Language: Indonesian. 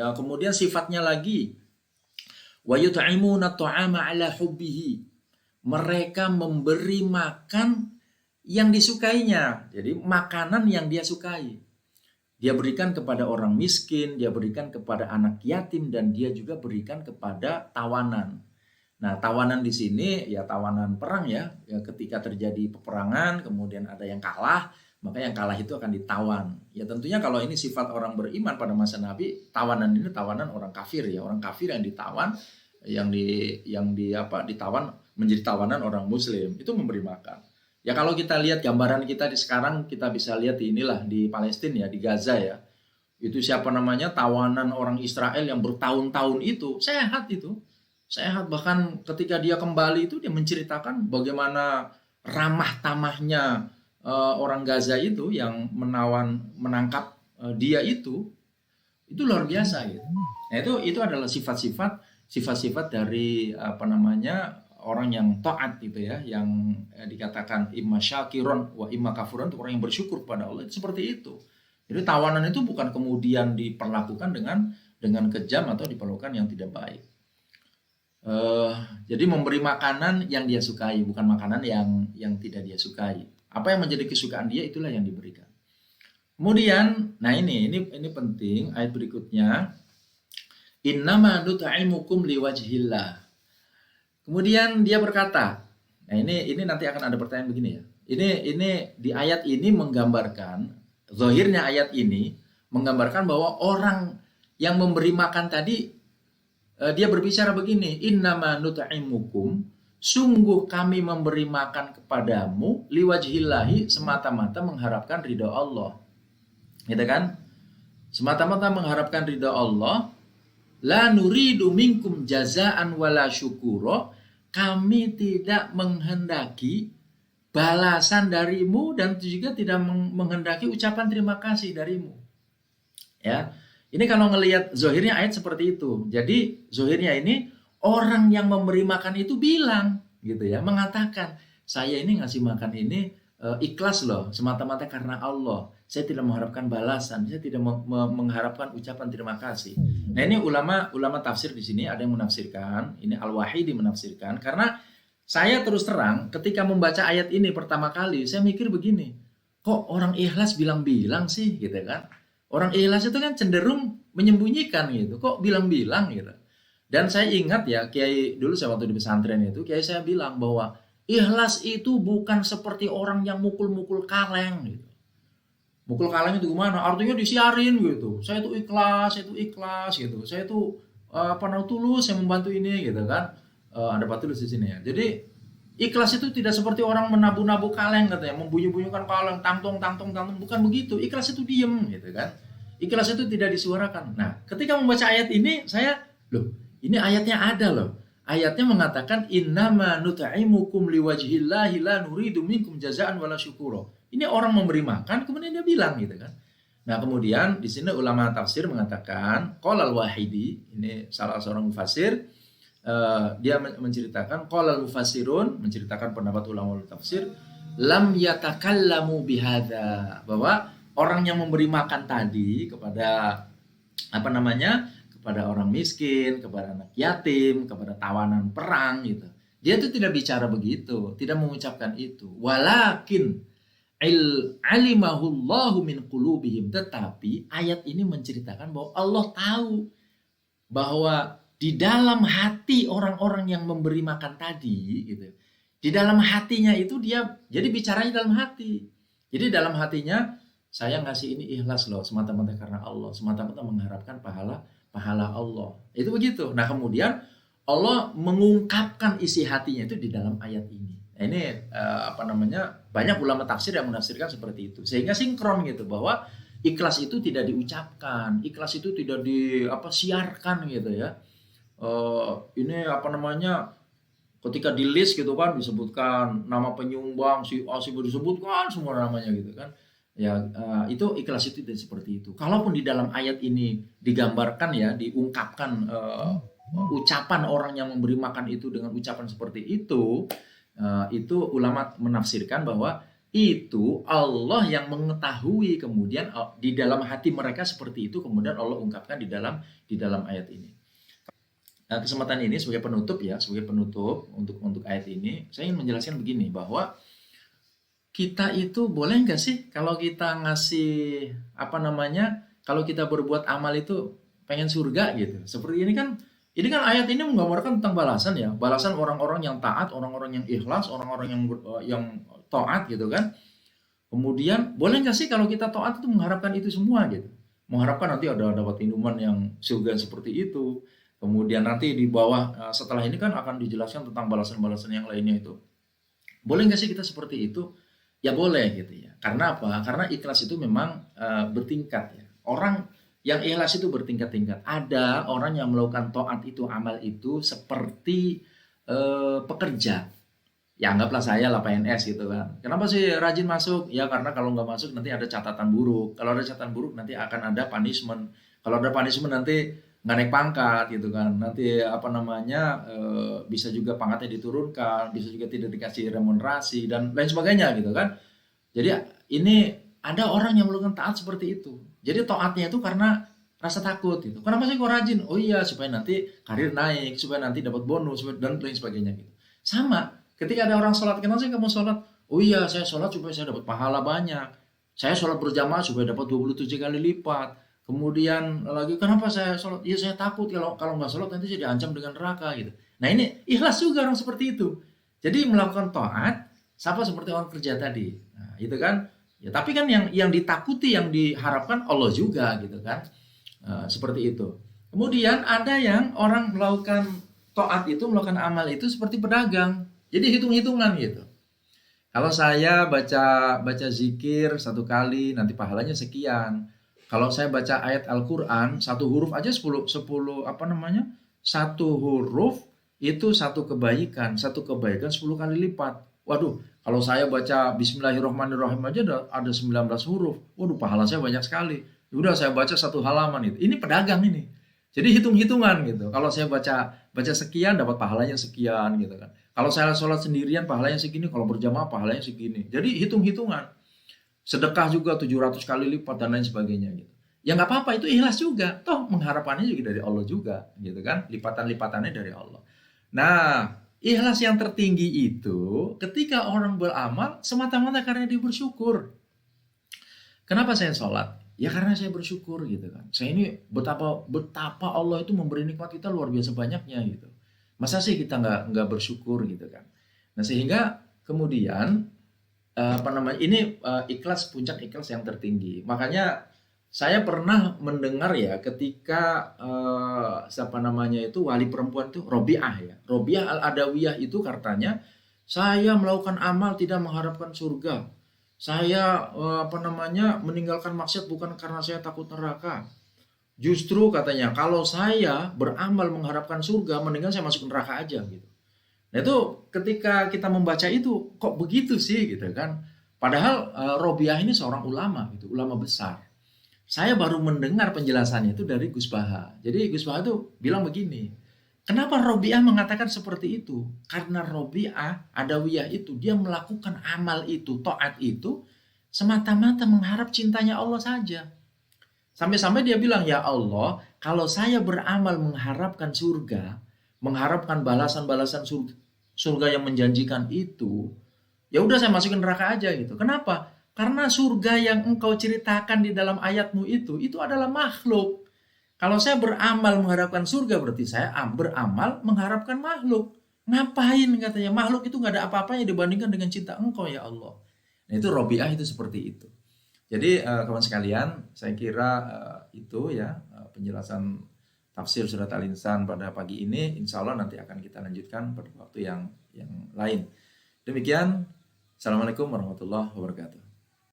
Ya, kemudian sifatnya lagi wa yut'imuna at'ama 'ala hubbihi. Mereka memberi makan yang disukainya. Jadi makanan yang dia sukai. Dia berikan kepada orang miskin, dia berikan kepada anak yatim, dan dia juga berikan kepada tawanan. Nah, tawanan di sini ya tawanan perang ya. Ya ketika terjadi peperangan, kemudian ada yang kalah, maka yang kalah itu akan ditawan. Ya tentunya kalau ini sifat orang beriman pada masa Nabi, tawanan ini tawanan orang kafir ya, orang kafir yang ditawan, ditawan menjadi tawanan orang muslim, itu memberi makan. Ya kalau kita lihat gambaran kita di sekarang, kita bisa lihat inilah di Palestina ya, di Gaza ya. Itu siapa namanya, tawanan orang Israel yang bertahun-tahun itu sehat itu. Sehat, bahkan ketika dia kembali itu dia menceritakan bagaimana ramah tamahnya orang Gaza itu yang menangkap dia itu luar biasa gitu. Nah, itu adalah sifat-sifat dari orang yang taat gitu ya, yang dikatakan imma syakiron wa imma kafuron, orang yang bersyukur pada Allah itu seperti itu. Jadi tawanan itu bukan kemudian diperlakukan dengan kejam atau diperlakukan yang tidak baik. Jadi memberi makanan yang dia sukai, bukan makanan yang tidak dia sukai. Apa yang menjadi kesukaan dia itulah yang diberikan. Kemudian, nah ini penting ayat berikutnya. Innama nut'imukum liwajhillah. Kemudian dia berkata, nah ini nanti akan ada pertanyaan begini ya. Ini di ayat ini menggambarkan, zahirnya ayat ini menggambarkan bahwa orang yang memberi makan tadi, dia berbicara begini, innama nut'imukum, sungguh kami memberi makan kepadamu liwajhillahi, semata-mata mengharapkan ridha Allah. Gitu kan? Semata-mata mengharapkan ridha Allah. La nuridu minkum jazaan wala syukuro, kami tidak menghendaki balasan darimu dan juga tidak menghendaki ucapan terima kasih darimu. Ya, ini kalau ngelihat zahirnya ayat seperti itu. Jadi zahirnya ini orang yang memberi makan itu bilang gitu ya, mengatakan saya ini ngasih makan ini ikhlas loh, semata-mata karena Allah. Saya tidak mengharapkan balasan, saya tidak mengharapkan ucapan terima kasih. Nah ini ulama tafsir di sini ada yang menafsirkan, ini Al-Wahidi menafsirkan, karena saya terus terang ketika membaca ayat ini pertama kali, saya mikir begini, kok orang ikhlas bilang-bilang sih gitu kan? Orang ikhlas itu kan cenderung menyembunyikan gitu, kok bilang-bilang gitu. Dan saya ingat ya, Kiai dulu saya waktu di pesantren itu, Kiai saya bilang bahwa ikhlas itu bukan seperti orang yang mukul-mukul kaleng gitu. Mukul kaleng itu gimana? Artinya disiarin gitu. Saya itu ikhlas gitu. Saya itu tulus, saya membantu ini gitu kan. Ada Pak Tulus di sini ya. Jadi ikhlas itu tidak seperti orang menabu-nabu kaleng katanya, membunyi-bunyikan kaleng, tangtong, bukan begitu. Ikhlas itu diem gitu kan. Ikhlas itu tidak disuarakan. Nah, ketika membaca ayat ini saya, ini ayatnya ada loh. Ayatnya mengatakan innama nut'imukum liwajhillahi la nuridu minkum jazaan wala syukura. Ini orang memberi makan kemudian dia bilang gitu kan. Nah, kemudian di sini ulama tafsir mengatakan qala al-Wahidi, ini salah seorang mufassir, dia menceritakan qala al-mufassirun, menceritakan pendapat ulama tafsir, lam yatakallamu bihadza, bahwa orang yang memberi makan tadi kepada kepada orang miskin, kepada anak yatim, kepada tawanan perang gitu. Dia itu tidak bicara begitu, tidak mengucapkan itu. Walakin alimahullahu min qulubihim, tetapi ayat ini menceritakan bahwa Allah tahu bahwa di dalam hati orang-orang yang memberi makan tadi gitu. Di dalam hatinya itu dia, jadi bicaranya dalam hati. Jadi dalam hatinya, saya ngasih ini ikhlas loh, semata-mata karena Allah, semata-mata mengharapkan pahala Allah. Itu begitu. Nah, kemudian Allah mengungkapkan isi hatinya itu di dalam ayat ini. Nah, ini banyak ulama tafsir yang menafsirkan seperti itu. Sehingga sinkron gitu, bahwa ikhlas itu tidak diucapkan, ikhlas itu tidak siarkan gitu ya. Ini ketika di list gitu kan disebutkan nama penyumbang si A si B, disebutkan semua namanya gitu kan. Ya, itu ikhlas itu tidak seperti itu. Kalaupun di dalam ayat ini digambarkan ya, diungkapkan ucapan orang yang memberi makan itu dengan ucapan seperti itu ulama menafsirkan bahwa itu Allah yang mengetahui, kemudian di dalam hati mereka seperti itu, kemudian Allah ungkapkan di dalam ayat ini. Nah, kesempatan ini sebagai penutup ya, sebagai penutup untuk ayat ini, saya ingin menjelaskan begini, bahwa kita itu boleh nggak sih kalau kita ngasih apa namanya, kalau kita berbuat amal itu pengen surga gitu. Seperti ini kan ayat ini menggambarkan tentang balasan ya, balasan orang-orang yang taat, orang-orang yang ikhlas, orang-orang yang taat gitu kan. Kemudian boleh nggak sih kalau kita taat itu mengharapkan itu semua gitu, mengharapkan nanti ada dapat minuman yang surga seperti itu. Kemudian nanti di bawah setelah ini kan akan dijelaskan tentang balasan-balasan yang lainnya itu. Boleh nggak sih kita seperti itu? Ya boleh gitu ya. Karena apa? Karena ikhlas itu memang bertingkat ya. Orang yang ikhlas itu bertingkat-tingkat. Ada orang yang melakukan taat itu, amal itu seperti pekerja. Ya anggaplah saya lah PNS gitu kan. Kenapa sih rajin masuk? Ya karena kalau nggak masuk nanti ada catatan buruk. Kalau ada catatan buruk nanti akan ada punishment. Kalau ada punishment nanti nggak naik pangkat gitu kan. Nanti apa namanya bisa juga pangkatnya diturunkan, bisa juga tidak dikasih remunerasi dan lain sebagainya gitu kan. Jadi ini ada orang yang melakukan taat seperti itu. Jadi taatnya itu karena rasa takut gitu. Kenapa sih kok rajin? Oh iya supaya nanti karir naik, supaya nanti dapat bonus dan lain sebagainya gitu. Sama ketika ada orang sholat, kenapa sih kamu sholat? Oh iya saya sholat supaya saya dapat pahala banyak. Saya sholat berjamaah supaya dapat 27 kali lipat. Kemudian lagi kenapa saya sholat? Ya saya takut kalau kalau nggak sholat nanti saya diancam dengan neraka gitu. Nah ini ikhlas juga orang seperti itu. Jadi melakukan taat sama seperti orang kerja tadi. Nah, itu kan. Ya tapi kan yang ditakuti, yang diharapkan Allah juga gitu kan. Seperti itu. Kemudian ada yang orang melakukan taat itu, melakukan amal itu seperti pedagang. Jadi hitung-hitungan gitu. Kalau saya baca baca zikir satu kali nanti pahalanya sekian. Kalau saya baca ayat Al-Qur'an satu huruf aja 10 apa namanya? Satu huruf itu satu kebaikan 10 kali lipat. Waduh, kalau saya baca Bismillahirrahmanirrahim aja ada 19 huruf. Waduh, pahala saya banyak sekali. Udah saya baca satu halaman itu. Ini pedagang ini. Jadi hitung-hitungan gitu. Kalau saya baca baca sekian dapat pahalanya sekian gitu kan. Kalau saya sholat sendirian pahalanya segini, kalau berjamaah pahalanya segini. Jadi hitung-hitungan. Sedekah juga 700 kali lipat dan lain sebagainya gitu. Ya nggak apa-apa, itu ikhlas juga. Toh mengharapannya juga dari Allah juga gitu kan. Lipatan-lipatannya dari Allah. Nah, ikhlas yang tertinggi itu ketika orang beramal semata-mata karena dia bersyukur. Kenapa saya sholat? Ya karena saya bersyukur gitu kan. Saya ini betapa betapa Allah itu memberi nikmat kita luar biasa banyaknya gitu. Masa sih kita nggak bersyukur gitu kan. Nah sehingga kemudian apa namanya ini ikhlas, puncak ikhlas yang tertinggi. Makanya saya pernah mendengar ya ketika siapa namanya itu wali perempuan itu Robiah ya. Robiah Al-Adawiyah itu katanya saya melakukan amal tidak mengharapkan surga. Saya apa namanya meninggalkan maksiat bukan karena saya takut neraka. Justru katanya kalau saya beramal mengharapkan surga, mendingan saya masuk neraka aja gitu. Nah itu ketika kita membaca itu kok begitu sih gitu kan. Padahal Robiah ini seorang ulama gitu, ulama besar. Saya baru mendengar penjelasannya itu dari Gus Baha. Jadi Gus Baha itu bilang begini, kenapa Robiah mengatakan seperti itu? Karena Robiah Adawiyah itu dia melakukan amal itu, taat itu semata-mata mengharap cintanya Allah saja. Sampai-sampai dia bilang, ya Allah, kalau saya beramal mengharapkan surga, mengharapkan balasan-balasan surga yang menjanjikan itu, ya udah saya masukin neraka aja gitu. Kenapa? Karena surga yang engkau ceritakan di dalam ayatmu itu adalah makhluk. Kalau saya beramal mengharapkan surga, berarti saya beramal mengharapkan makhluk. Ngapain katanya? Makhluk itu nggak ada apa-apanya dibandingkan dengan cinta engkau ya Allah. Nah itu Robiah itu seperti itu. Jadi kawan sekalian, saya kira itu ya penjelasan tafsir surat Al-Insan pada pagi ini. Insya Allah nanti akan kita lanjutkan pada waktu yang lain. Demikian, Assalamualaikum warahmatullahi wabarakatuh.